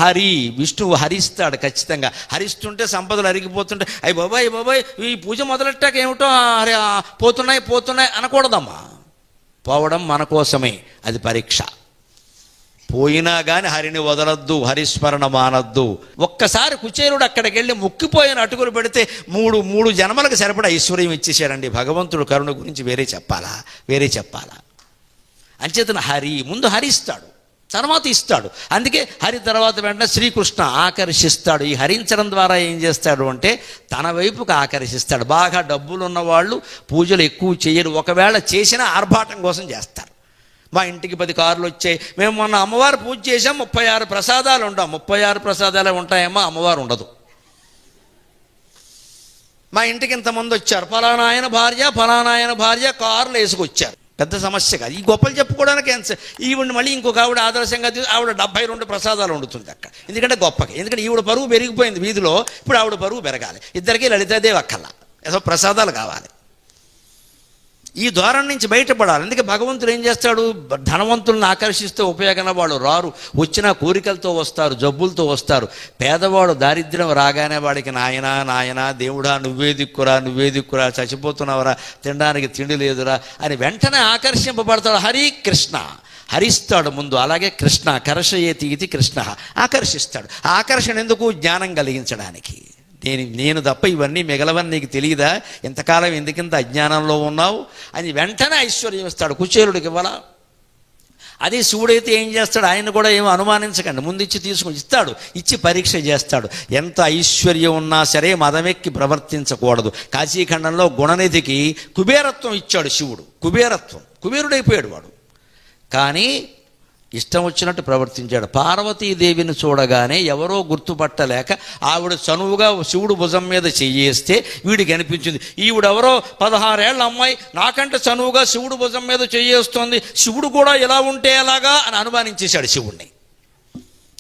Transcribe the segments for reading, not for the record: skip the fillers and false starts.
హరి, విష్ణువు హరిస్తాడు ఖచ్చితంగా. హరిస్తుంటే సంపదలు అరిగిపోతుంటే అయ్యి బాబాయ్ ఈ పూజ మొదలెట్టాక ఏమిటో పోతున్నాయి అనకూడదమ్మా. పోవడం మన కోసమే, అది పరీక్ష. పోయినా కానీ హరిని వదలద్దు, హరిస్మరణ మానద్దు. ఒక్కసారి కుచేరుడు అక్కడికి వెళ్ళి ముక్కిపోయిన అటుకులు పెడితే మూడు జన్మలకు సరిపడా ఐశ్వర్యం ఇచ్చేసాడండి. భగవంతుడు కరుణ గురించి వేరే చెప్పాలా? అంచేతన హరి ముందు హరిస్తాడు, తర్వాత ఇస్తాడు. అందుకే హరి తర్వాత వెంటనే శ్రీకృష్ణ ఆకర్షిస్తాడు. ఈ హరించడం ద్వారా ఏం చేస్తాడు అంటే తన వైపుకు ఆకర్షిస్తాడు. బాగా డబ్బులు ఉన్నవాళ్ళు పూజలు ఎక్కువ చేయరు, ఒకవేళ చేసినా ఆర్భాటం కోసం చేస్తారు. మా ఇంటికి 10 కార్లు వచ్చాయి, మేము మొన్న అమ్మవారు పూజ చేసాం, 36 ప్రసాదాలు ఉంటాం. 36 ప్రసాదాలే ఉంటాయమ్మా, అమ్మవారు ఉండదు. మా ఇంటికి ఇంతమంది వచ్చారు, ఫలానా ఆయన భార్య కార్లు వేసుకొచ్చారు. పెద్ద సమస్య కాదు. ఈ గొప్పలు చెప్పుకోవడానికి ఈవిడ మళ్ళీ ఇంకొక ఆవిడ ఆదర్శంగా ఆవిడ 72 ప్రసాదాలు వండుతుంది అక్కడ. ఎందుకంటే గొప్పకి, ఎందుకంటే ఈవిడ పరువు పెరిగిపోయింది వీధిలో, ఇప్పుడు ఆవిడ పరువు పెరగాలి. ఇద్దరికీ లలితాదేవి అక్కర్లా, ఏదో ప్రసాదాలు కావాలి. ఈ ద్వారం నుంచి బయటపడాలి. అందుకే భగవంతుడు ఏం చేస్తాడు, ధనవంతులను ఆకర్షిస్తే ఉపయోగన వాళ్ళు రారు, వచ్చిన కోరికలతో వస్తారు, జబ్బులతో వస్తారు. పేదవాడు దారిద్ర్యం రాగానే వాడికి నాయనా దేవుడా నువ్వే దిక్కురా చచ్చిపోతున్నావురా, తినడానికి తిండి లేదురా అని వెంటనే ఆకర్షింపబడతాడు. హరి కృష్ణ హరిస్తాడు ముందు. అలాగే కృష్ణ కర్షయేతి ఇది కృష్ణ ఆకర్షిస్తాడు. ఆ ఆకర్షణ ఎందుకు, జ్ఞానం కలిగించడానికి. నేను తప్ప ఇవన్నీ మిగలవని నీకు తెలియదా, ఎంతకాలం ఎందుకింత అజ్ఞానంలో ఉన్నావు అని వెంటనే ఐశ్వర్యం ఇస్తాడు. కుచేరుడికి ఇవ్వాలా? అదే శివుడైతే ఏం చేస్తాడు, ఆయన కూడా ఏమో అనుమానించకండి, ముందు ఇస్తాడు, ఇచ్చి పరీక్ష చేస్తాడు. ఎంత ఐశ్వర్యం ఉన్నా సరే మదమెక్కి ప్రవర్తించకూడదు. కాశీఖండంలో గుణనిధికి కుబేరత్వం ఇచ్చాడు శివుడు. కుబేరుడైపోయాడు వాడు, కానీ ఇష్టం వచ్చినట్టు ప్రవర్తించాడు. పార్వతీదేవిని చూడగానే ఎవరో గుర్తుపట్టలేక ఆవిడ చనువుగా శివుడు భుజం మీద చెయ్యేస్తే వీడికి అనిపించింది, ఈవిడెవరో 16 ఏళ్ల అమ్మాయి నాకంటే చనువుగా శివుడు భుజం మీద చెయ్యేస్తోంది, శివుడు కూడా ఎలా ఉంటే ఎలాగా అని అనుమానించేశాడు శివుణ్ణి.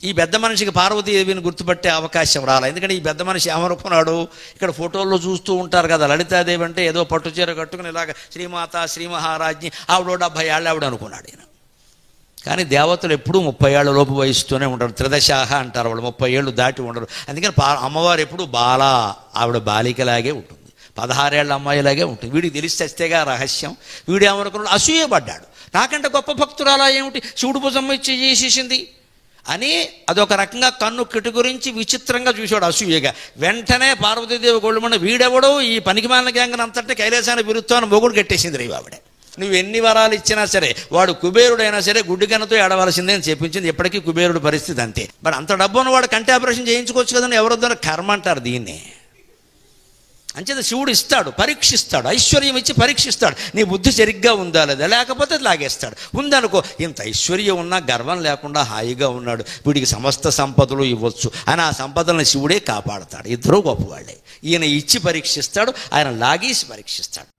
ఈ పెద్ద మనిషికి పార్వతీదేవిని గుర్తుపట్టే అవకాశం రాలే. ఎందుకంటే ఈ పెద్ద మనిషి ఏమనుకున్నాడు, ఇక్కడ ఫోటోల్లో చూస్తూ ఉంటారు కదా, లలితాదేవి అంటే ఏదో పట్టుచీర కట్టుకుని ఇలాగ శ్రీమాత శ్రీ మహారాజ్ని, ఆవిడ 70 ఏళ్ళు ఆవిడ అనుకున్నాడు ఈయన. కానీ దేవతలు ఎప్పుడూ 30 ఏళ్ల లోపు వయసుతోనే ఉంటారు. త్రిదశాహ అంటారు వాళ్ళు, 30 ఏళ్ళు దాటి ఉండరు. అందుకని అమ్మవారు ఎప్పుడు ఆవిడ బాలికలాగే ఉంటుంది, 16 ఏళ్ల అమ్మాయిలాగే ఉంటుంది. వీడికి తెలిసి చస్తేగా రహస్యం. వీడు ఏమనుకున్నాడు, అసూయపడ్డాడు. నాకంటే గొప్ప భక్తురాలా ఏమిటి, శివుడు భుజం ఇచ్చి చేసేసింది అని అదొక రకంగా కన్ను కిటుగురించి విచిత్రంగా చూశాడు అసూయగా. వెంటనే పార్వతీదేవి గొళ్ళమన్న వీడెవడో ఈ పనికిమాలిన గ్యాంగ్ అంతటి కైలాసాన్ని విరుత్తాను మొగుడు కట్టేసింది రేవి ఆవిడ. నువ్వు ఎన్ని వరాలు ఇచ్చినా సరే వాడు కుబేరుడైనా సరే గుడ్డికనతో ఏడవలసిందే అని చెప్పించింది. ఎప్పటికీ కుబేరుడు పరిస్థితి అంతే. మరి అంత డబ్బు ఉన్నవాడు కంటి ఆపరేషన్ చేయించుకోవచ్చు కదని ఎవరొద్దో కర్మ అంటారు దీన్ని. అంచేత శివుడు ఇస్తాడు, పరీక్షిస్తాడు, ఐశ్వర్యం ఇచ్చి పరీక్షిస్తాడు. నీ బుద్ధి సరిగ్గా ఉందా లేదా, లేకపోతే లాగేస్తాడు. ఉందనుకో, ఇంత ఐశ్వర్యం ఉన్నా గర్వం లేకుండా హాయిగా ఉన్నాడు, వీడికి సమస్త సంపదలు ఇవ్వచ్చు అని ఆ సంపదలను శివుడే కాపాడతాడు. ఇద్దరూ గొప్పవాళ్ళే. ఈయన ఇచ్చి పరీక్షిస్తాడు, ఆయన లాగేసి పరీక్షిస్తాడు.